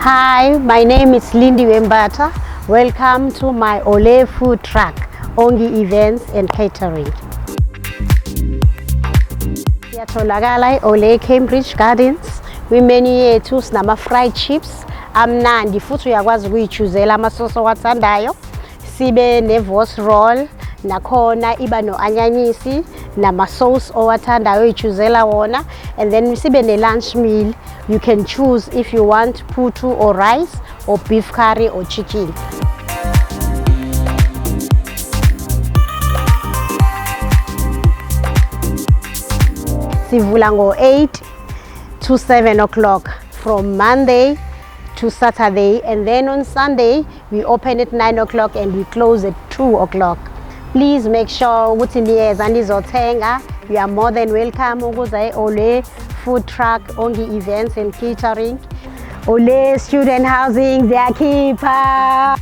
Hi, my name is Lindy Wembata. Welcome to my Ole food truck, Ongi Events and Catering. Siyatholakala Ole Cambridge Gardens. Imenu yethu sinama fried chips amnandi futhi uyakwazi ukuyichuzela amasoso owathandayo. Sibe nevos roll nakhona iba noanyanyisi nama sauce owathandayo uyichuzela wona, and then sibe ne lunch meal. You can choose if you want putu or rice or beef curry or chicken. Sivula ngo-8 to 7 o'clock from Monday to Saturday, and then on Sunday we open at 9 o'clock and we close at 2 o'clock. Please make sure ukuthi niyeza nizothenga. You are more than welcome ukuza Ole food truck, Ongi Events and Catering. Ole student housing, their keeper.